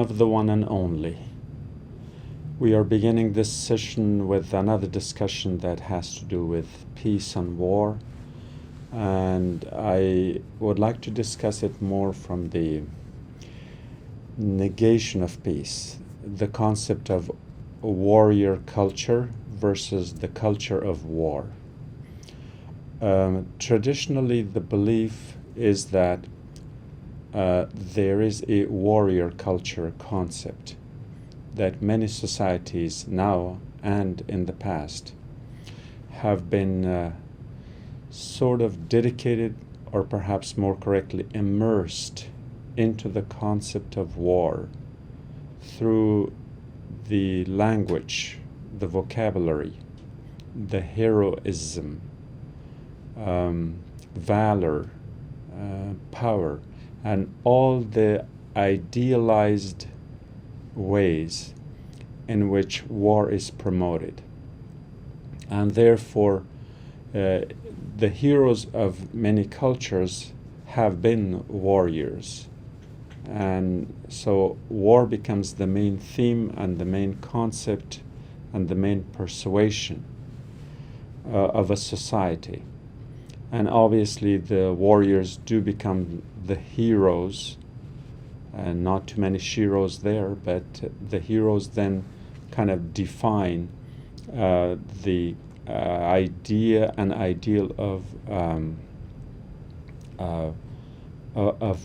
of the one and only. We are beginning this session with another discussion that has to do with peace and war, and I would like to discuss it more from the negation of peace, the concept of warrior culture versus the culture of war. Traditionally, the belief is that there is a warrior culture concept that many societies now and in the past have been sort of dedicated, or perhaps more correctly, immersed into the concept of war through the language, the vocabulary, the heroism, valor, power, and all the idealized ways in which war is promoted. And therefore, the heroes of many cultures have been warriors. And so war becomes the main theme and the main concept and the main persuasion of a society. And obviously the warriors do become the heroes, and not too many sheroes there, but the heroes then kind of define the idea and ideal of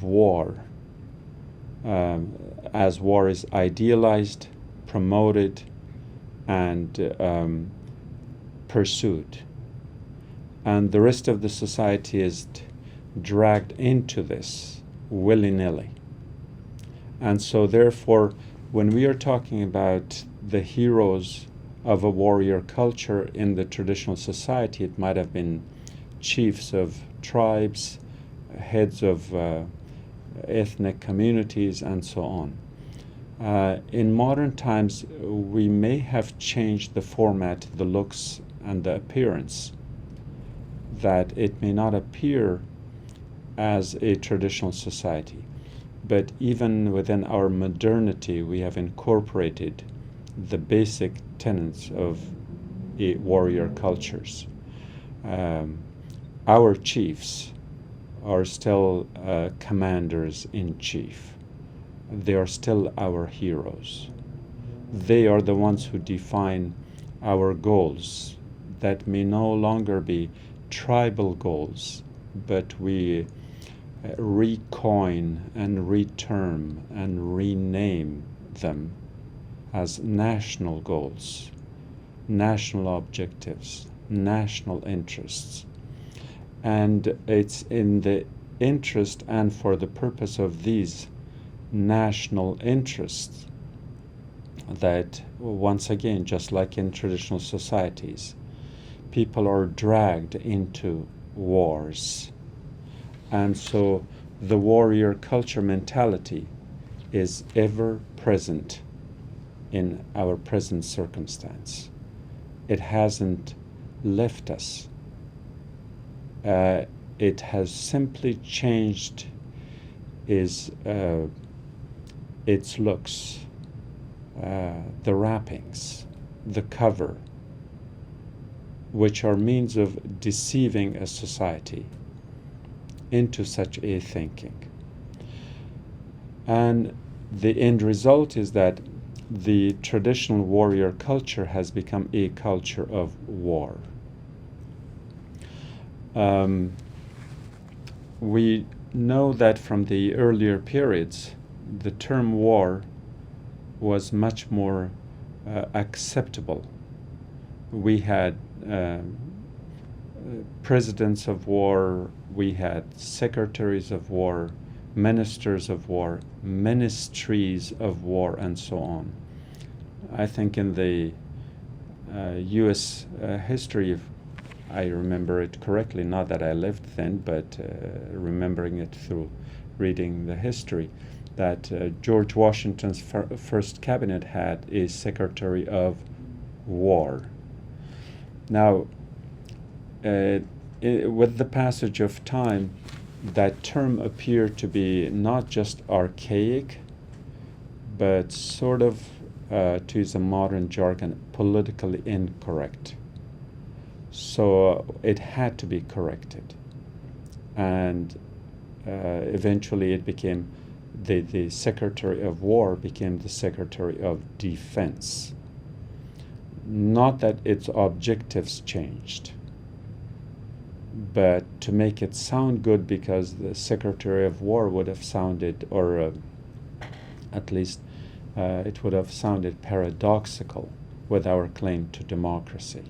war, as war is idealized, promoted, and pursued. And the rest of the society is dragged into this willy-nilly. And so therefore, when we are talking about the heroes of a warrior culture in the traditional society, it might have been chiefs of tribes, heads of ethnic communities, and so on. In modern times, we may have changed the format, the looks, and the appearance, that it may not appear as a traditional society. But even within our modernity, we have incorporated the basic tenets of warrior cultures. Our chiefs are still commanders-in-chief. They are still our heroes. They are the ones who define our goals that may no longer be tribal goals, but we recoin and reterm and rename them as national goals, national objectives, national interests. And it's in the interest and for the purpose of these national interests that, once again, just like in traditional societies, people are dragged into wars. And so the warrior culture mentality is ever present in our present circumstance. It hasn't left us. It has simply changed its looks, the wrappings, the cover, which are means of deceiving a society into such a thinking. And the end result is that the traditional warrior culture has become a culture of war. We know that from the earlier periods, the term war was much more acceptable. We had presidents of war, we had secretaries of war, ministers of war, ministries of war, and so on. I think in the U.S. history, if I remember it correctly, not that I lived then, but remembering it through reading the history, that George Washington's first cabinet had a secretary of war. Now, with the passage of time, that term appeared to be not just archaic, but sort of, to use a modern jargon, politically incorrect. So it had to be corrected. And eventually it became, the Secretary of War became the Secretary of Defense. Not that its objectives changed, but to make it sound good, because the Secretary of War would have sounded, or at least it would have sounded paradoxical with our claim to democracy.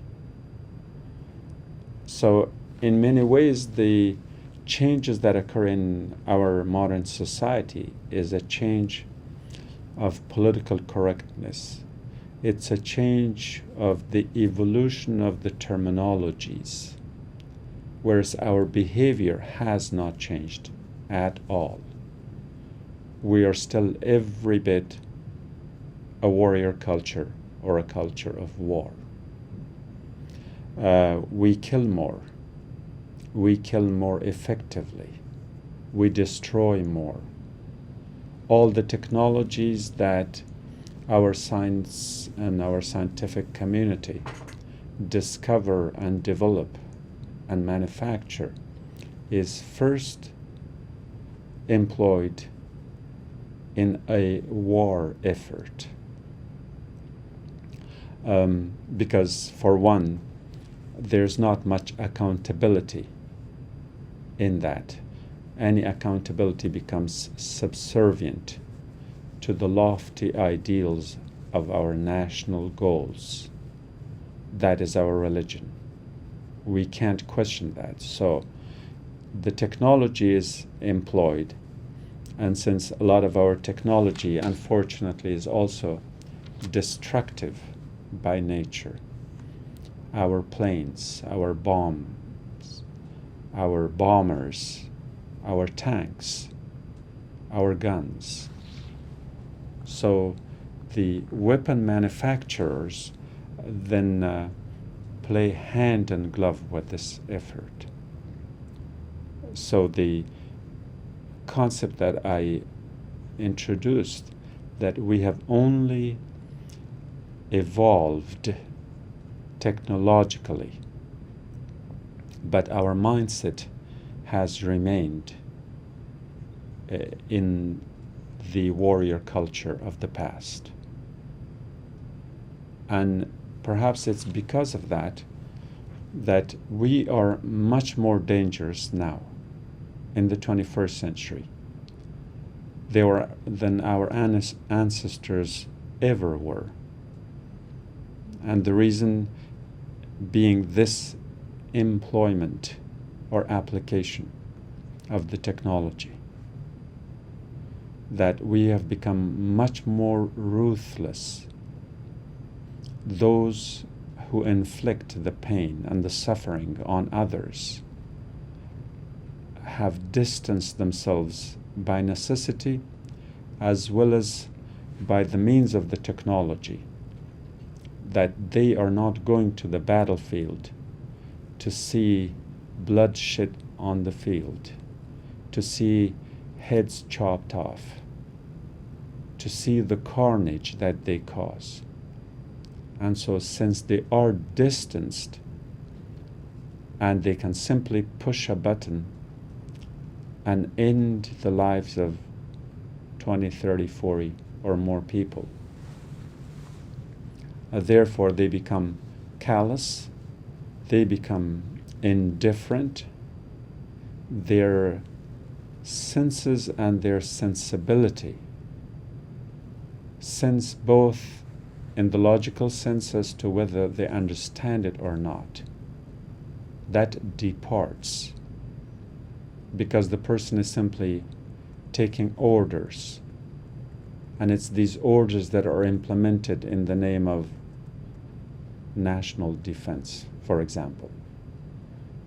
So in many ways, the changes that occur in our modern society is a change of political correctness. It's a change of the evolution of the terminologies, whereas our behavior has not changed at all. We are still every bit a warrior culture, or a culture of war. We kill more. We kill more effectively. We destroy more. All the technologies that our science and our scientific community discover and develop and manufacture is first employed in a war effort. Because for one, there's not much accountability in that. Any accountability becomes subservient to the lofty ideals of our national goals. That is our religion. We can't question that. So the technology is employed, and since a lot of our technology, unfortunately, is also destructive by nature, our planes, our bombs, our bombers, our tanks, our guns. So the weapon manufacturers then play hand in glove with this effort. So the concept that I introduced, that we have only evolved technologically, but our mindset has remained in the warrior culture of the past. And perhaps it's because of that that we are much more dangerous now in the 21st century than our ancestors ever were. And the reason being this employment or application of the technology, that we have become much more ruthless. Those who inflict the pain and the suffering on others have distanced themselves by necessity as well as by the means of the technology, that they are not going to the battlefield to see bloodshed on the field, to see heads chopped off, to see the carnage that they cause. And so since they are distanced and they can simply push a button and end the lives of 20, 30, 40 or more people, therefore they become callous, they become indifferent, their senses and their sensibility, sense both in the logical sense as to whether they understand it or not, that departs, because the person is simply taking orders, and it's these orders that are implemented in the name of national defense, for example,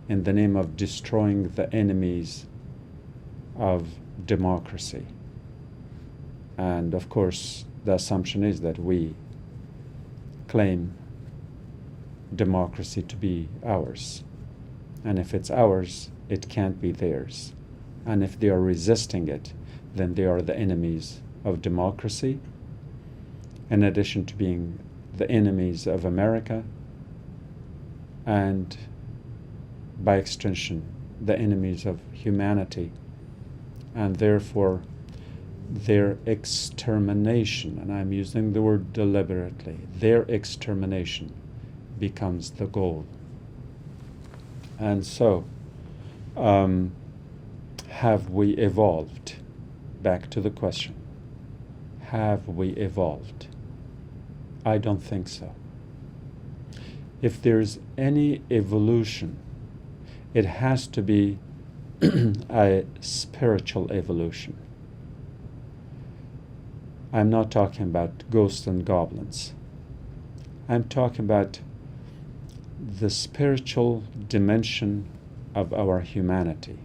in the name of destroying the enemies of democracy. And of course, the assumption is that we claim democracy to be ours. And if it's ours, it can't be theirs. And if they are resisting it, then they are the enemies of democracy in addition to being the enemies of America and, by extension, the enemies of humanity, and therefore their extermination, and I'm using the word deliberately, their extermination becomes the goal. And so, have we evolved? Back to the question. Have we evolved? I don't think so. If there's any evolution, it has to be a spiritual evolution. I'm not talking about ghosts and goblins. I'm talking about the spiritual dimension of our humanity,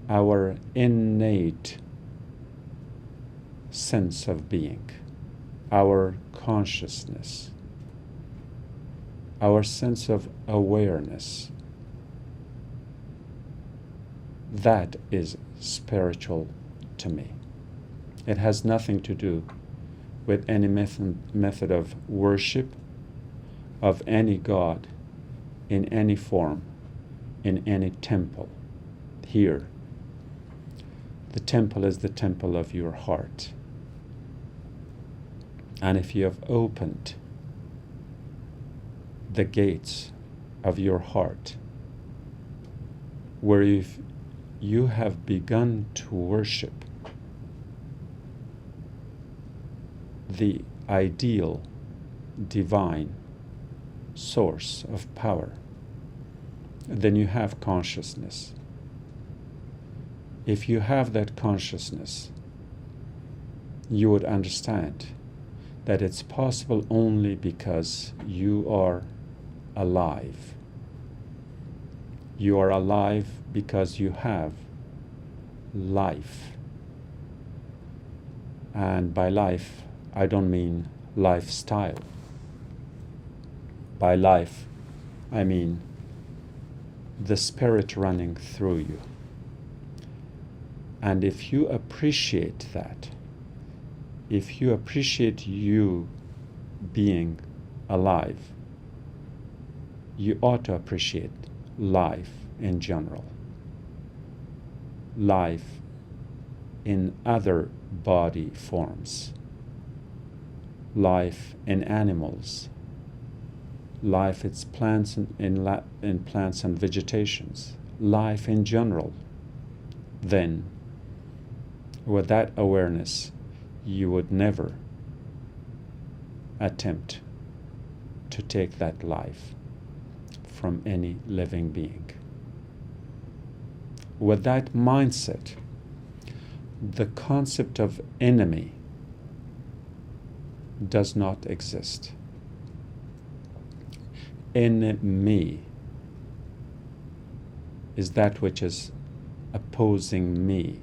our innate sense of being, our consciousness, our sense of awareness. That is spiritual to me. It has nothing to do with any method of worship of any god in any form, in any temple. Here, the temple is the temple of your heart. And if you have opened the gates of your heart, where you have begun to worship the ideal, divine source of power, then you have consciousness. If you have that consciousness, you would understand that it's possible only because you are alive. You are alive because you have life. And by life, I don't mean lifestyle. By life, I mean the spirit running through you. And if you appreciate that, if you appreciate you being alive, you ought to appreciate life in general, life in other body forms, life in animals, life in plants in plants and vegetations, life in general. Then, with that awareness, you would never attempt to take that life from any living being. With that mindset, the concept of enemy does not exist. Enemy is that which is opposing me,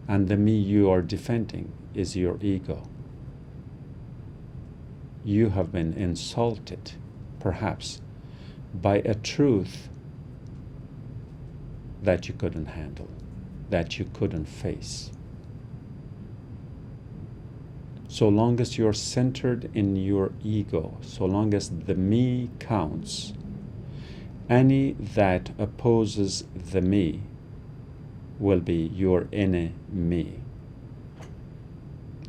and the me you are defending is your ego. You have been insulted, perhaps, by a truth that you couldn't handle, that you couldn't face. So long as you're centered in your ego, so long as the me counts, any that opposes the me will be your enemy.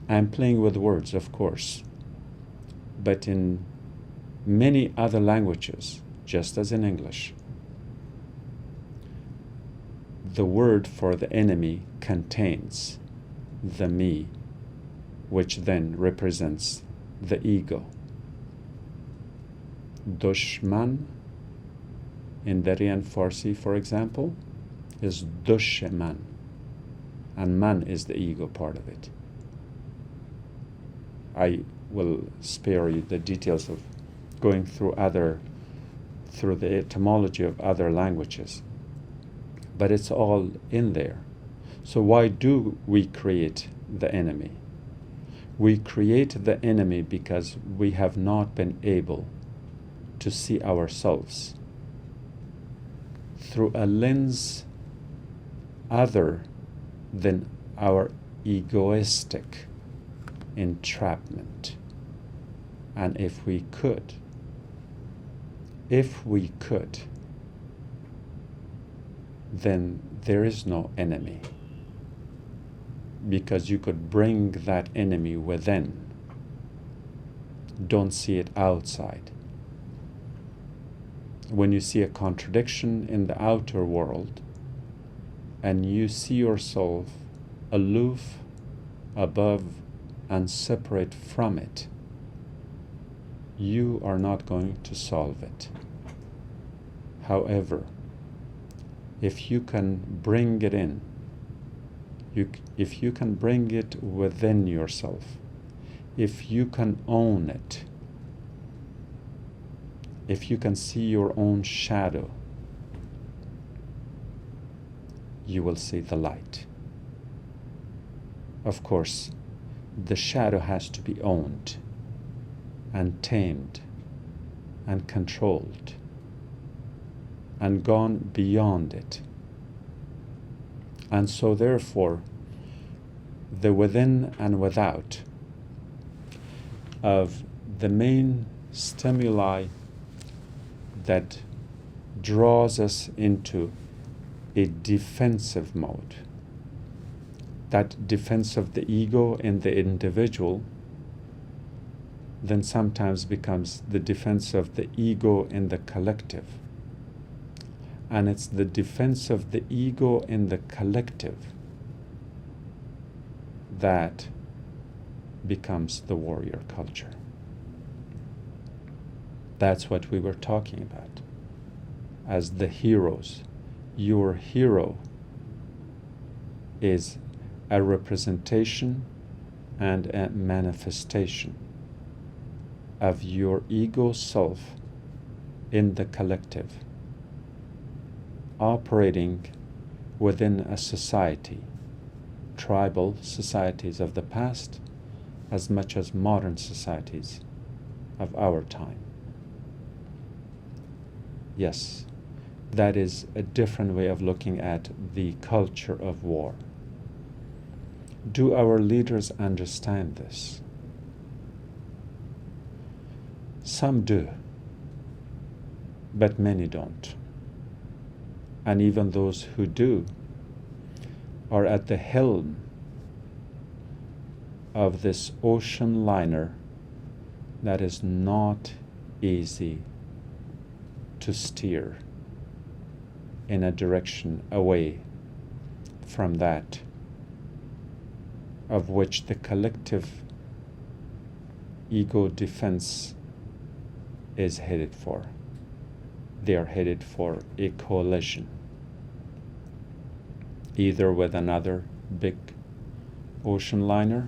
I'm playing with words, of course, but in many other languages, just as in English, the word for the enemy contains the me, which then represents the ego. Dushman in Daryan Farsi, for example, is dusheman, and man is the ego part of it. I will spare you the details of going through the etymology of other languages, but it's all in there. So why do we create the enemy? We create the enemy because we have not been able to see ourselves through a lens other than our egoistic entrapment. And if we could, then there is no enemy, because you could bring that enemy within. Don't see it outside. When you see a contradiction in the outer world and you see yourself aloof, above, and separate from it, you are not going to solve it. However, if you can bring it in, if you can bring it within yourself, if you can own it, if you can see your own shadow, you will see the light. Of course, the shadow has to be owned and tamed and controlled and gone beyond it. And so therefore, the within and without of the main stimuli that draws us into a defensive mode, that defense of the ego in the individual, then sometimes becomes the defense of the ego in the collective. And it's the defense of the ego in the collective that becomes the warrior culture. That's what we were talking about as the heroes. Your hero is a representation and a manifestation of your ego self in the collective, operating within a society, tribal societies of the past as much as modern societies of our time. Yes, that is a different way of looking at the culture of war. Do our leaders understand this? Some do, but many don't. And even those who do are at the helm of this ocean liner that is not easy to steer in a direction away from that of which the collective ego defense is headed for. They are headed for a coalition, either with another big ocean liner,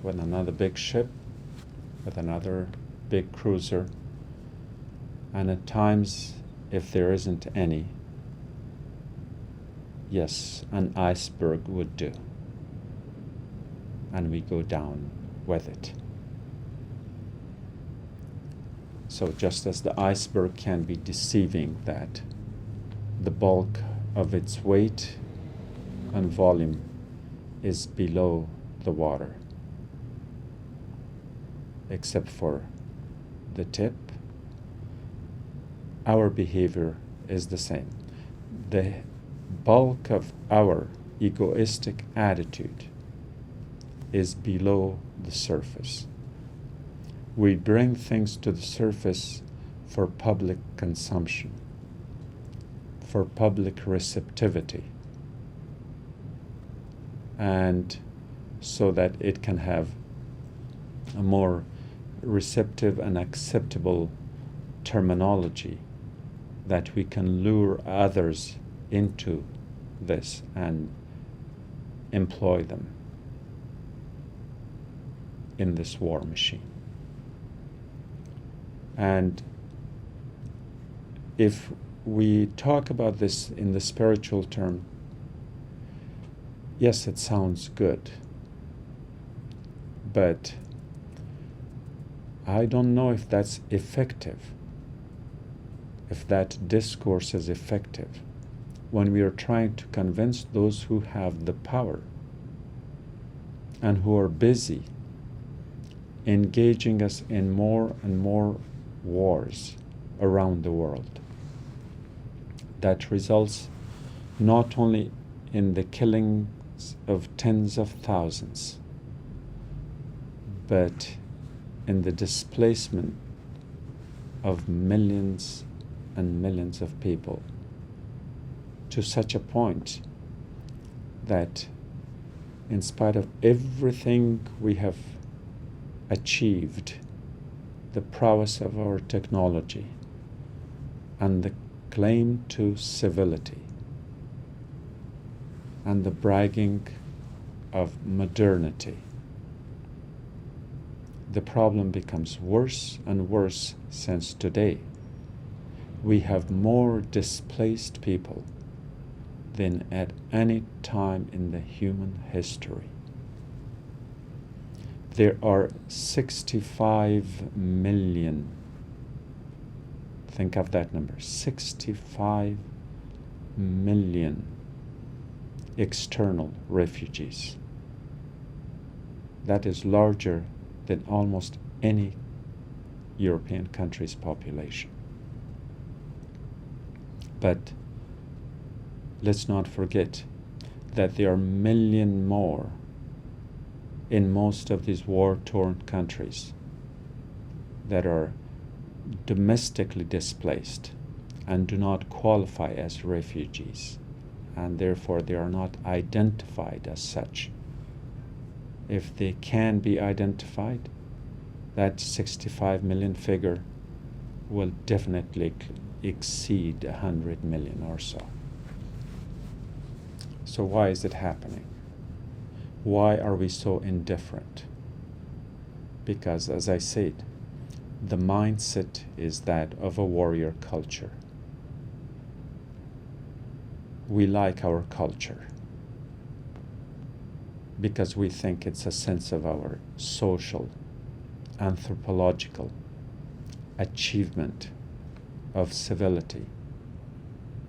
with another big ship, with another big cruiser, and at times, if there isn't any, yes, an iceberg would do, and we go down with it. So just as the iceberg can be deceiving, that the bulk of its weight and volume is below the water, except for the tip, our behavior is the same. The bulk of our egoistic attitude is below the surface. We bring things to the surface for public consumption, for public receptivity, and so that it can have a more receptive and acceptable terminology, that we can lure others into this and employ them in this war machine. And if we talk about this in the spiritual term, yes, it sounds good, but I don't know if that's effective, if that discourse is effective when we are trying to convince those who have the power and who are busy engaging us in more and more wars around the world that results not only in the killings of tens of thousands, but in the displacement of millions and millions of people, to such a point that in spite of everything we have achieved, the prowess of our technology and the claim to civility and the bragging of modernity, the problem becomes worse and worse, since today we have more displaced people than at any time in the human history. There are 65 million, think of that number, 65 million external refugees. That is larger than almost any European country's population. But let's not forget that there are a million more in most of these war-torn countries that are domestically displaced and do not qualify as refugees, and therefore they are not identified as such. If they can be identified, that 65 million figure will definitely exceed 100 million or so. So why is it happening? Why are we so indifferent? Because, as I said, the mindset is that of a warrior culture. We like our culture because we think it's a sense of our social, anthropological achievement of civility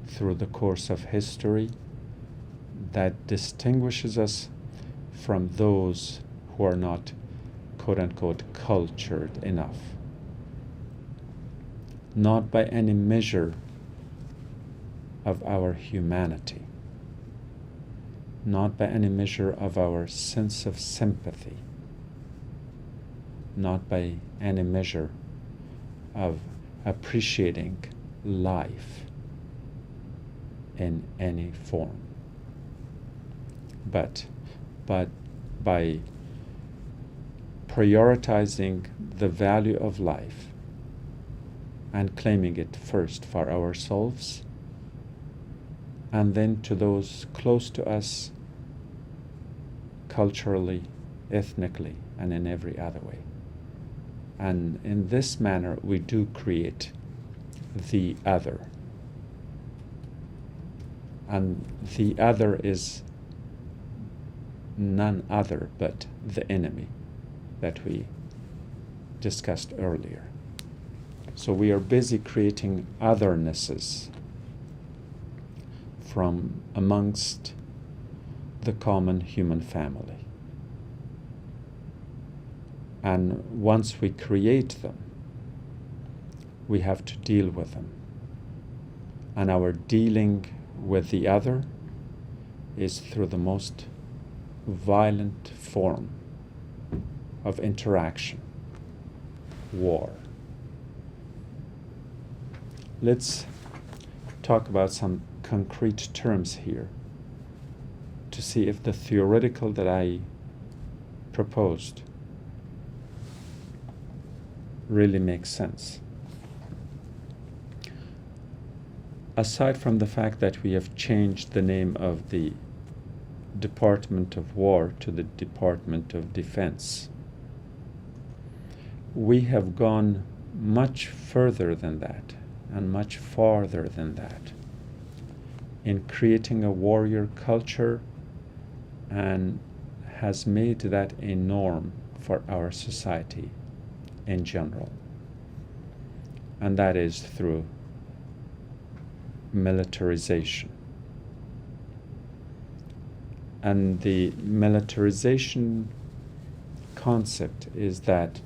through the course of history that distinguishes us from those who are not, quote-unquote, cultured enough. Not by any measure of our humanity, not by any measure of our sense of sympathy, not by any measure of appreciating life in any form, but by prioritizing the value of life and claiming it first for ourselves, and then to those close to us culturally, ethnically, and in every other way. And in this manner, we do create the other. And the other is none other but the enemy that we discussed earlier. So we are busy creating othernesses from amongst the common human family. And once we create them, we have to deal with them. And our dealing with the other is through the most violent form of interaction, war. Let's talk about some concrete terms here to see if the theoretical that I proposed really makes sense. Aside from the fact that we have changed the name of the Department of War to the Department of Defense, we have gone much further than that and much farther than that in creating a warrior culture, and has made that a norm for our society in general. And that is through militarization. And the militarization concept is that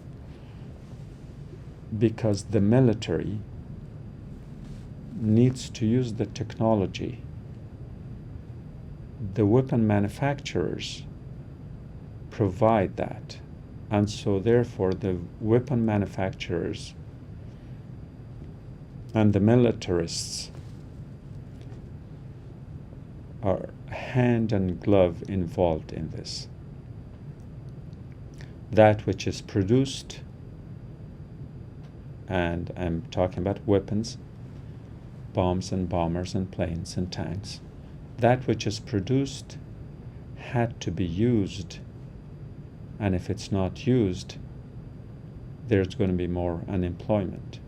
because the military needs to use the technology, the weapon manufacturers provide that. And so therefore the weapon manufacturers and the militarists are hand and glove involved in this. That which is produced, and I'm talking about weapons, bombs and bombers and planes and tanks, that which is produced had to be used, and if it's not used, there's going to be more unemployment.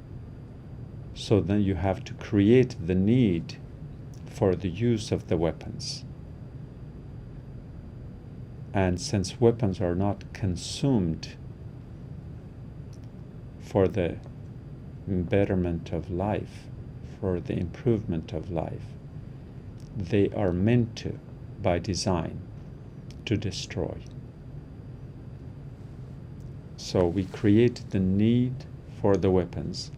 So then you have to create the need for the use of the weapons. And since weapons are not consumed for the betterment of life, for the improvement of life, they are meant to, by design, to destroy. So we create the need for the weapons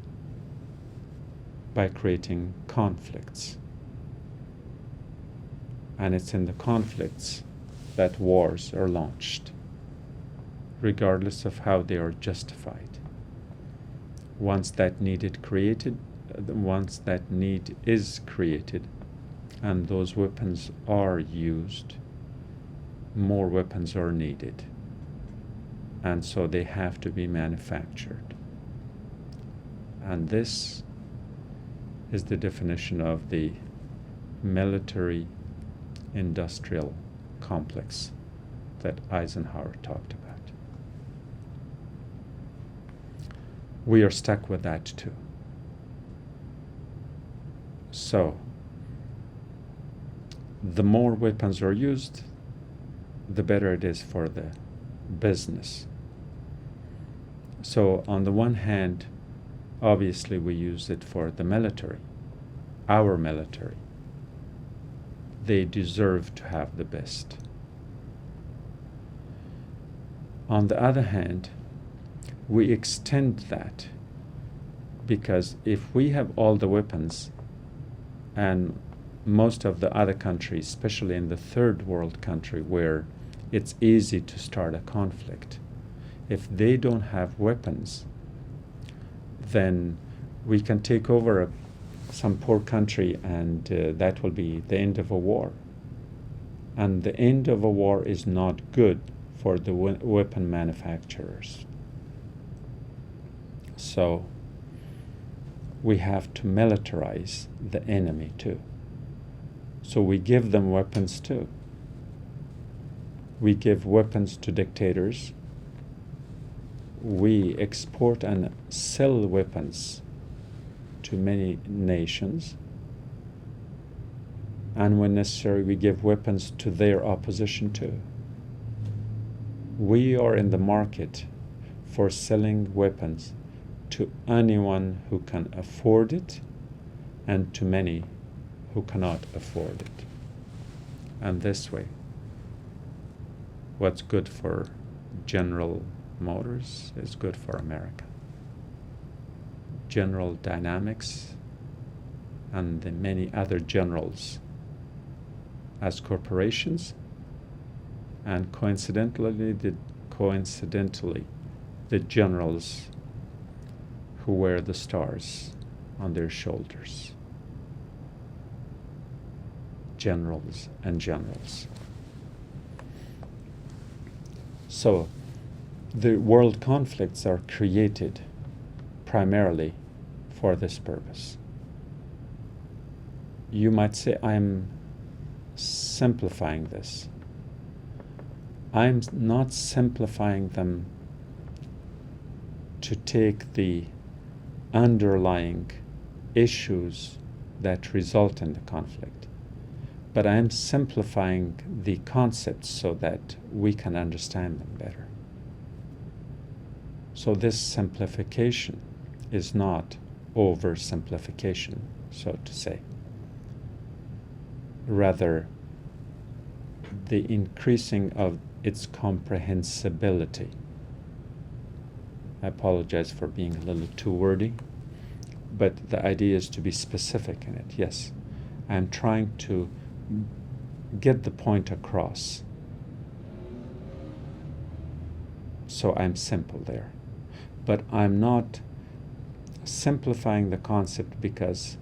by creating conflicts. And it's in the conflicts that wars are launched, regardless of how they are justified. Once that need is created, and those weapons are used, more weapons are needed. And so they have to be manufactured. And this is the definition of the military industrial complex that Eisenhower talked about. We are stuck with that too. So, the more weapons are used, the better it is for the business. So, on the one hand, obviously we use it for the military, our military. They deserve to have the best. On the other hand, we extend that, because if we have all the weapons, and most of the other countries, especially in the third world country where it's easy to start a conflict, if they don't have weapons, then we can take over some poor country, and that will be the end of a war. And the end of a war is not good for the weapon manufacturers. So we have to militarize the enemy too. So we give them weapons too. We give weapons to dictators. We export and sell weapons to many nations. And when necessary, we give weapons to their opposition too. We are in the market for selling weapons to anyone who can afford it, and to many who cannot afford it. And this way, what's good for General Motors is good for America. General Dynamics and the many other generals as corporations, and coincidentally the generals who wear the stars on their shoulders. Generals and generals. So the world conflicts are created primarily for this purpose. You might say I'm simplifying this. I'm not simplifying them to take the underlying issues that result in the conflict, but I'm simplifying the concepts so that we can understand them better. So this simplification is not oversimplification, so to say. Rather, the increasing of its comprehensibility I apologize for being a little too wordy, but the idea is to be specific in it. Yes, I'm trying to get the point across. So I'm simple there. But I'm not simplifying the concept because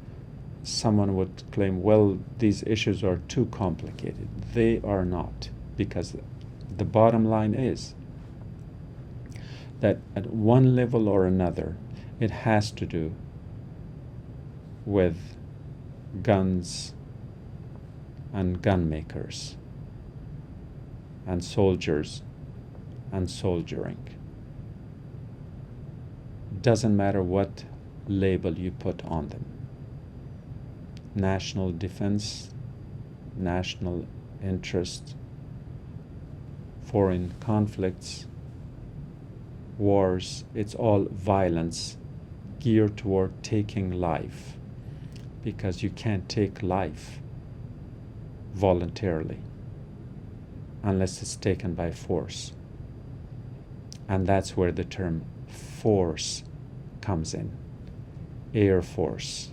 someone would claim, well, these issues are too complicated. They are not, because the bottom line is that at one level or another, it has to do with guns and gun makers and soldiers and soldiering. Doesn't matter what label you put on them. National defense, national interest, foreign conflicts, wars, it's all violence geared toward taking life, because you can't take life voluntarily unless it's taken by force. And that's where the term force comes in. Air Force.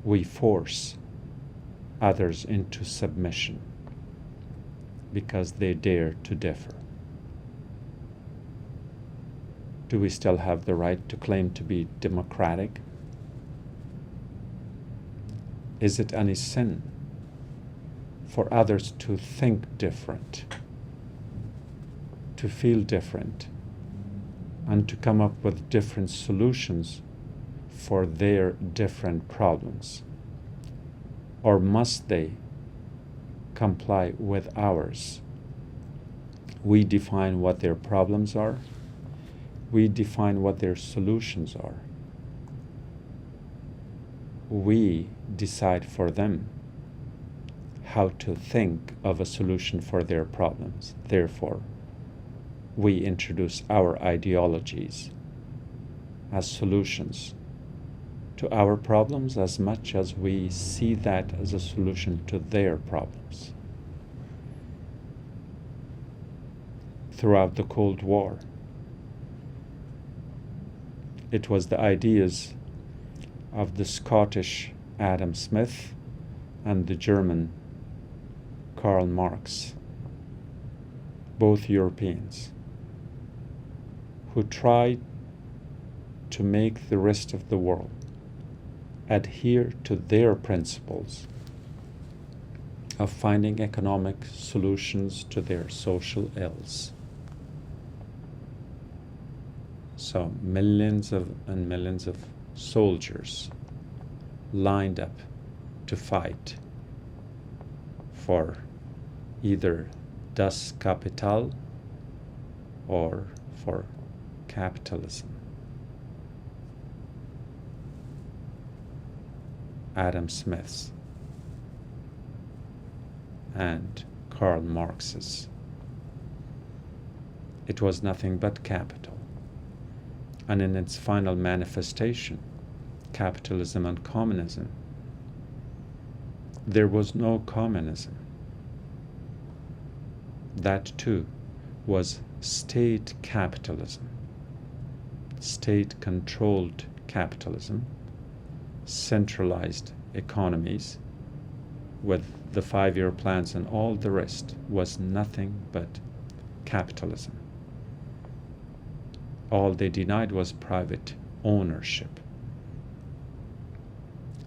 We force others into submission because they dare to differ. Do we still have the right to claim to be democratic? Is it any sin for others to think different, to feel different, and to come up with different solutions for their different problems? Or must they comply with ours? We define what their problems are. We define what their solutions are. We decide for them how to think of a solution for their problems. Therefore, we introduce our ideologies as solutions to our problems as much as we see that as a solution to their problems. Throughout the Cold War, it was the ideas of the Scottish Adam Smith and the German Karl Marx, both Europeans, who tried to make the rest of the world adhere to their principles of finding economic solutions to their social ills. So millions and millions of soldiers lined up to fight for either Das Kapital or for capitalism. Adam Smith's and Karl Marx's. It was nothing but capital. And in its final manifestation, capitalism and communism, there was no communism. That too was state capitalism, state-controlled capitalism, centralized economies with the 5-year plans, and all the rest was nothing but capitalism. All they denied was private ownership.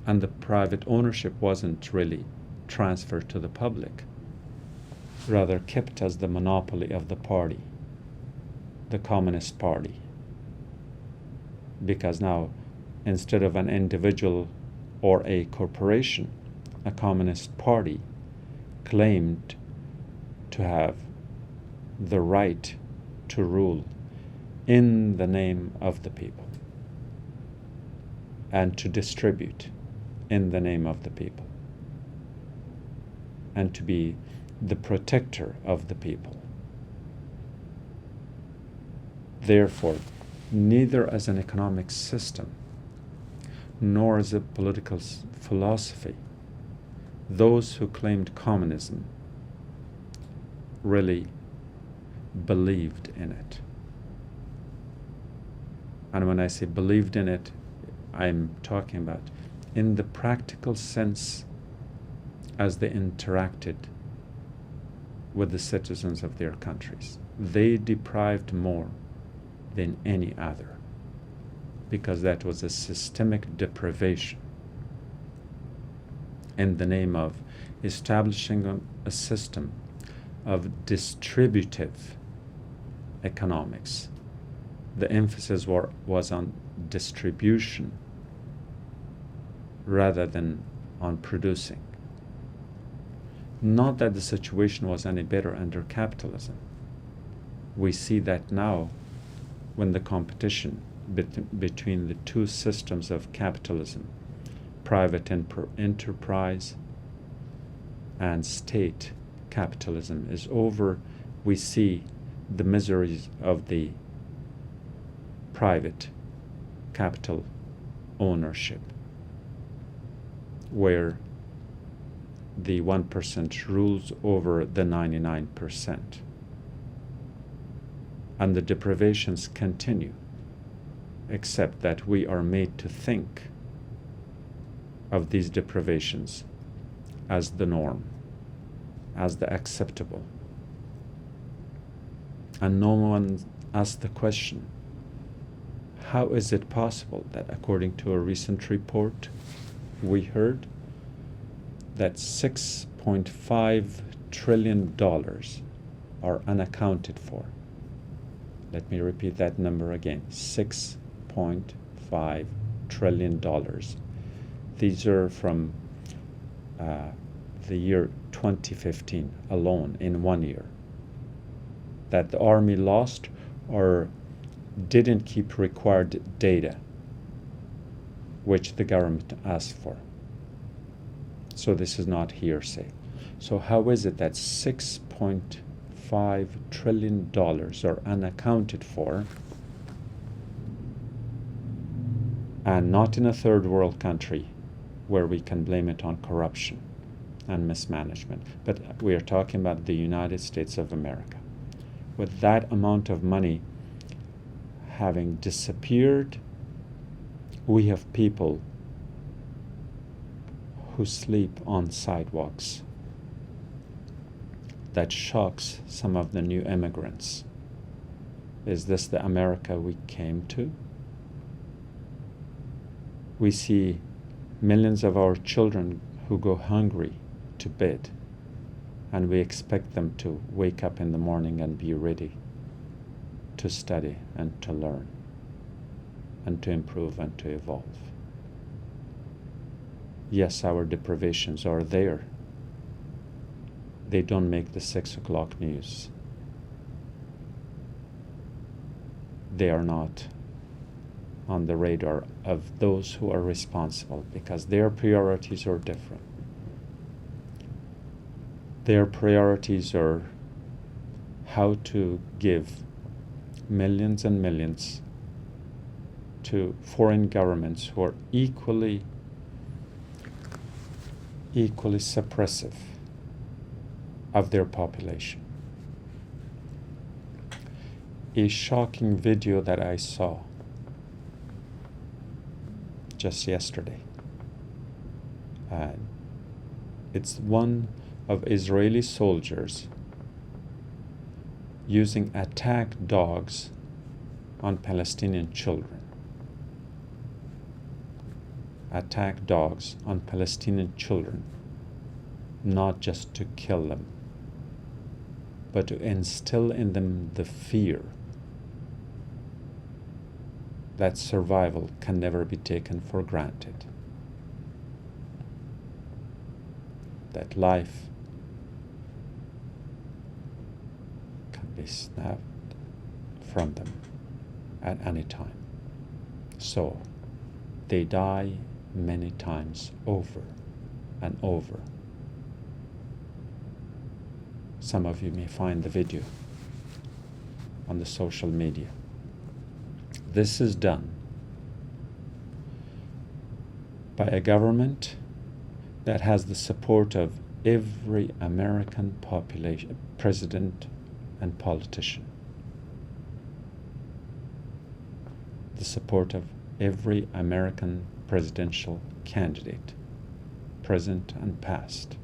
And the private ownership wasn't really transferred to the public, rather kept as the monopoly of the party, the Communist Party. Because now, instead of an individual or a corporation, a Communist Party claimed to have the right to rule in the name of the people and to distribute in the name of the people and to be the protector of the people. Therefore, neither as an economic system nor as a political philosophy, those who claimed communism really believed in it. And when I say believed in it, I'm talking about in the practical sense as they interacted with the citizens of their countries. They deprived more than any other, because that was a systemic deprivation in the name of establishing a system of distributive economics. The emphasis was on distribution rather than on producing. Not that the situation was any better under capitalism. We see that now when the competition between the two systems of capitalism, private enterprise and state capitalism, is over, we see the miseries of the private capital ownership, where the 1% rules over the 99%. And the deprivations continue, except that we are made to think of these deprivations as the norm, as the acceptable. And no one asked the question, how is it possible that, according to a recent report, we heard that $6.5 trillion are unaccounted for? Let me repeat that number again, $6.5 trillion. These are from the year 2015 alone, in 1 year, that the army lost or didn't keep required data, which the government asked for. So this is not hearsay. So how is it that $6.5 trillion are unaccounted for, and not in a third world country where we can blame it on corruption and mismanagement, but we are talking about the United States of America, with that amount of money having disappeared? We have people who sleep on sidewalks. That shocks some of the new immigrants. Is this the America we came to? We see millions of our children who go hungry to bed, and we expect them to wake up in the morning and be ready to study and to learn and to improve and to evolve. Yes, our deprivations are there. They don't make the 6 o'clock news. They are not on the radar of those who are responsible, because their priorities are different. Their priorities are how to give millions and millions to foreign governments who are equally suppressive of their population. A shocking video that I saw just yesterday. It's one of Israeli soldiers using attack dogs on Palestinian children. Attack dogs on Palestinian children, not just to kill them, but to instill in them the fear that survival can never be taken for granted, that life can be snapped from them at any time. So they die many times over and over. Some of you may find the video on the social media. This is done by a government that has the support of every American population, president and politician. the support of every American presidential candidate, present and past,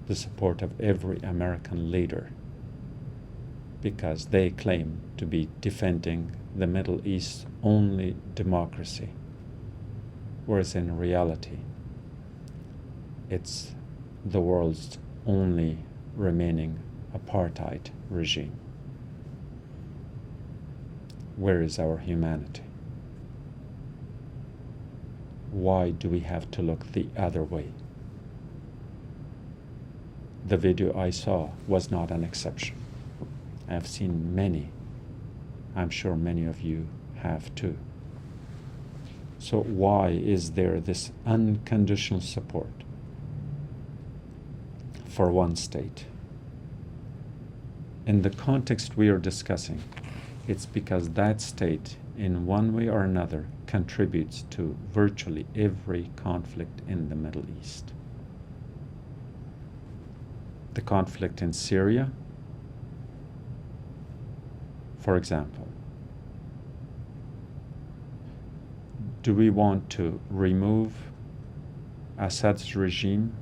the support of every American leader, because they claim to be defending the Middle East's only democracy, whereas in reality, it's the world's only remaining apartheid regime. Where is our humanity? Why do we have to look the other way? The video I saw was not an exception. I've seen many. I'm sure many of you have too. So why is there this unconditional support for one state? In the context we are discussing, it's because that state, in one way or another, contributes to virtually every conflict in the Middle East. The conflict in Syria, for example. Do we want to remove Assad's regime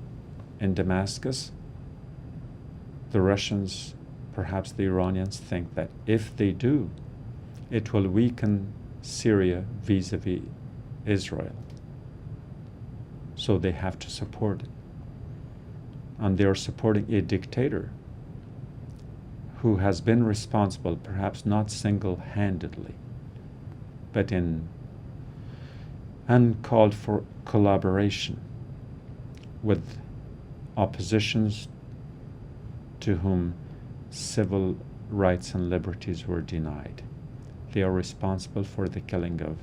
in Damascus? The Russians, perhaps the Iranians, think that if they do, it will weaken Syria vis-a-vis Israel. So they have to support it. And they are supporting a dictator who has been responsible, perhaps not single-handedly, but in uncalled for collaboration with oppositions to whom civil rights and liberties were denied. They are responsible for the killing of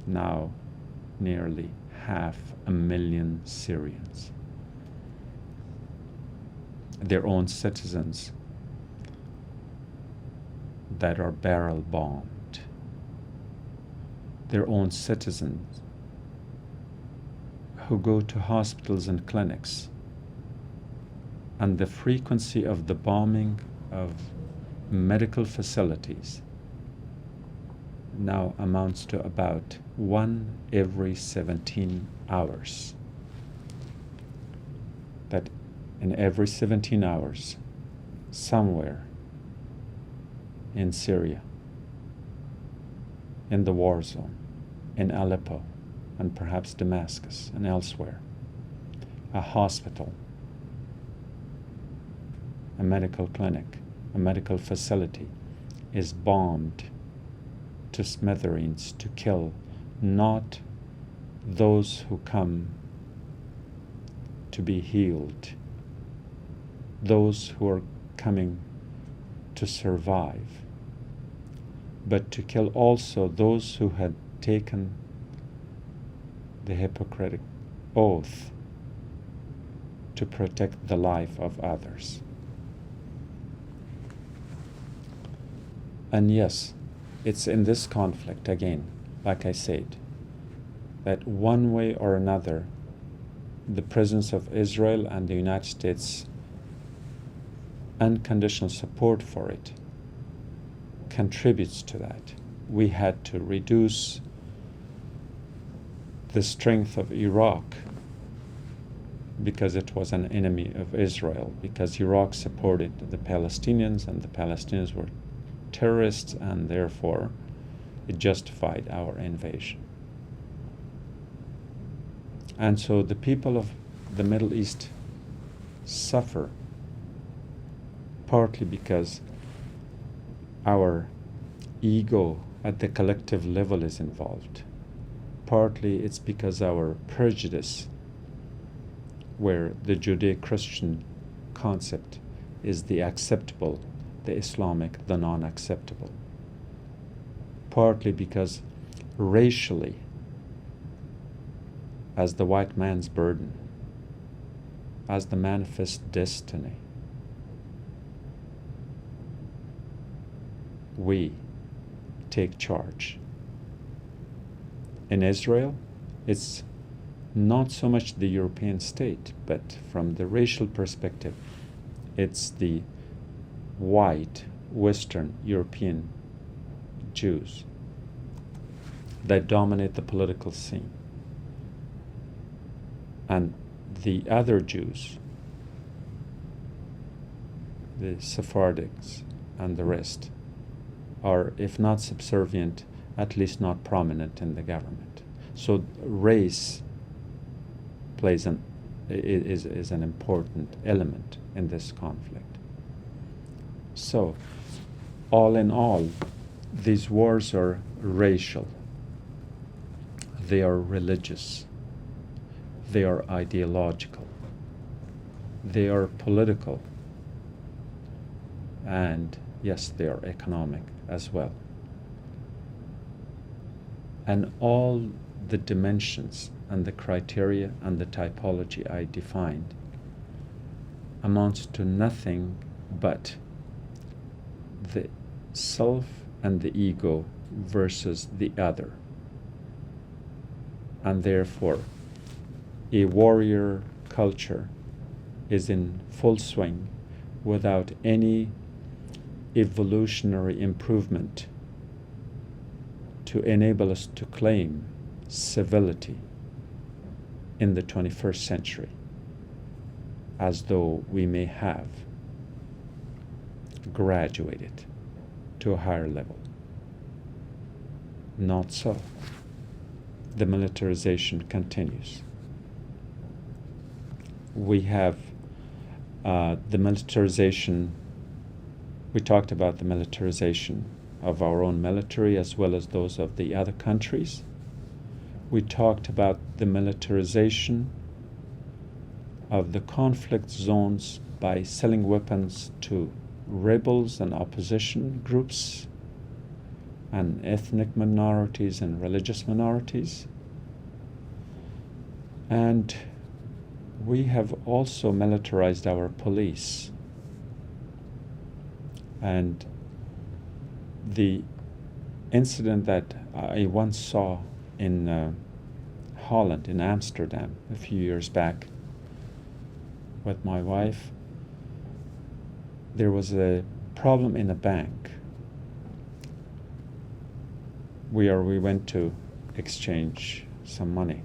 now nearly 500,000 Syrians. Their own citizens that are barrel bombed. Their own citizens who go to hospitals and clinics, and the frequency of the bombing of medical facilities now amounts to about 1 every 17 hours. That in every 17 hours, somewhere in Syria, in the war zone, in Aleppo, and perhaps Damascus and elsewhere, a hospital, a medical clinic, a medical facility is bombed to smithereens to kill not those who come to be healed, those who are coming to survive, but to kill also those who had taken the Hippocratic oath to protect the life of others. And yes, it's in this conflict, again, like I said, that one way or another, the presence of Israel and the United States' unconditional support for it contributes to that. We had to reduce the strength of Iraq because it was an enemy of Israel, because Iraq supported the Palestinians and the Palestinians were terrorists, and therefore it justified our invasion. And so the people of the Middle East suffer partly because our ego at the collective level is involved. Partly it's because our prejudice, where the Judeo-Christian concept is the acceptable, the Islamic, the non-acceptable. Partly because racially, as the white man's burden, as the manifest destiny, we take charge. In Israel, it's not so much the European state, but from the racial perspective, it's the white Western European Jews that dominate the political scene. And the other Jews, the Sephardics and the rest, are, if not subservient, at least not prominent in the government. So race plays is an important element in this conflict. So, all in all, these wars are racial, they are religious, they are ideological, they are political, and yes, they are economic as well. And all the dimensions and the criteria and the typology I defined amounts to nothing but the self and the ego versus the other. And therefore, a warrior culture is in full swing without any evolutionary improvement to enable us to claim civility in the 21st century, as though we may have graduated to a higher level. Not so. The militarization continues. We have the militarization, we talked about the militarization of our own military as well as those of the other countries. We talked about the militarization of the conflict zones by selling weapons to rebels and opposition groups and ethnic minorities and religious minorities. And we have also militarized our police. And the incident that I once saw in Holland, in Amsterdam, a few years back with my wife, there was a problem in a bank where we went to exchange some money.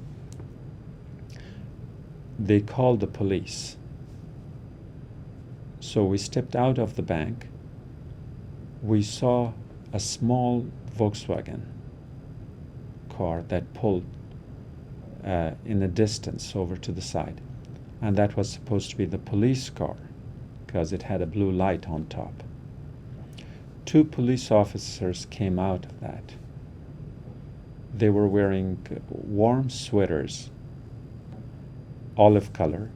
They called the police. So we stepped out of the bank. We saw a small Volkswagen car that pulled in the distance over to the side. And that was supposed to be the police car because it had a blue light on top. 2 police officers came out of that. They were wearing warm sweaters, olive color,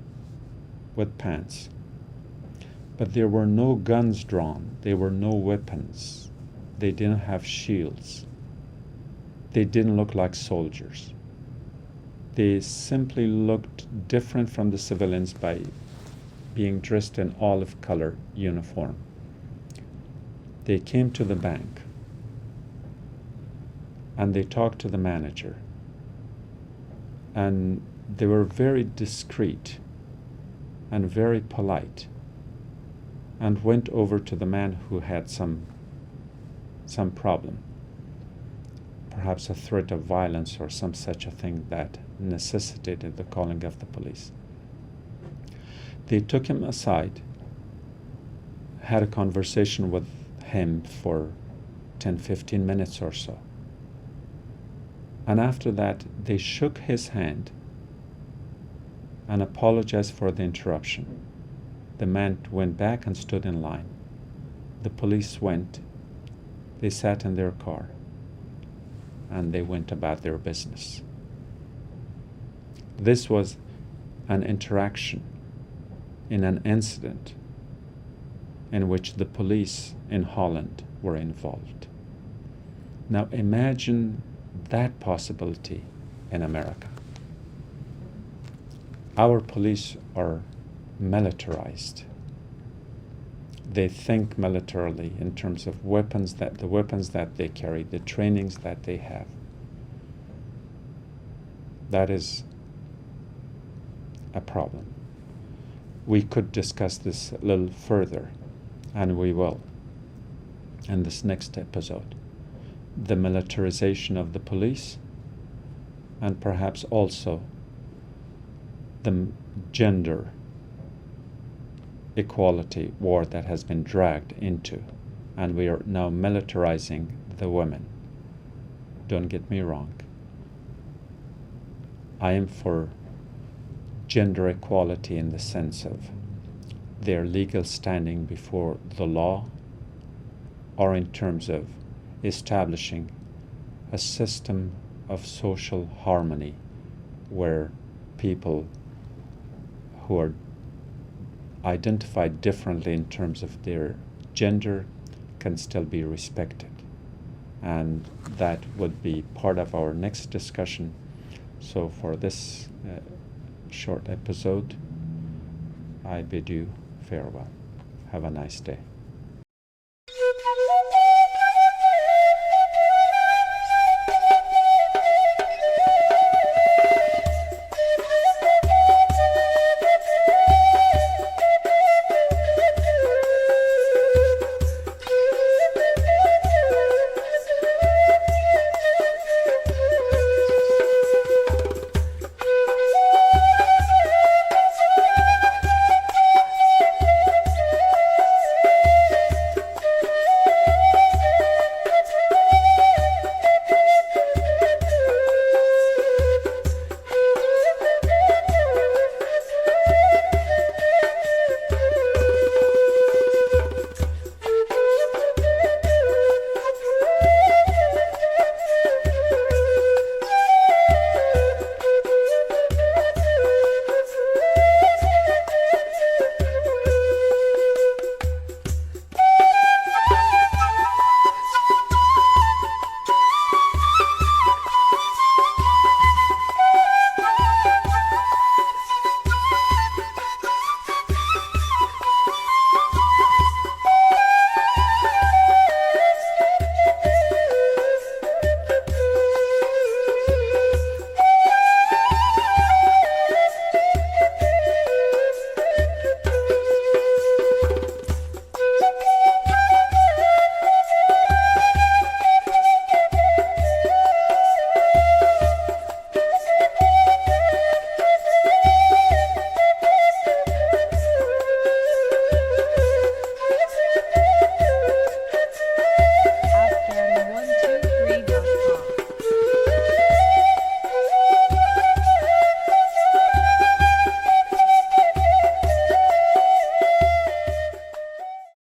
with pants. But there were no guns drawn. There were no weapons. They didn't have shields. They didn't look like soldiers. They simply looked different from the civilians by being dressed in olive color uniform. They came to the bank and they talked to the manager. And they were very discreet and very polite, and went over to the man who had some problem, perhaps a threat of violence or some such a thing that necessitated the calling of the police. They took him aside, had a conversation with him for 10-15 minutes or so. And after that, they shook his hand and apologized for the interruption. The man went back and stood in line. The police went. They sat in their car and they went about their business. This was an interaction in an incident in which the police in Holland were involved. Now imagine that possibility in America. Our police are militarized. They think militarily in terms of the weapons that they carry, the trainings that they have. That is a problem. We could discuss this a little further, and we will in this next episode. the militarization of the police, and perhaps also the gender equality war that has been dragged into, and we are now militarizing the women. Don't get me wrong. I am for gender equality in the sense of their legal standing before the law, or in terms of establishing a system of social harmony where people who are identified differently in terms of their gender can still be respected. And that would be part of our next discussion. So for this short episode, I bid you farewell. Have a nice day.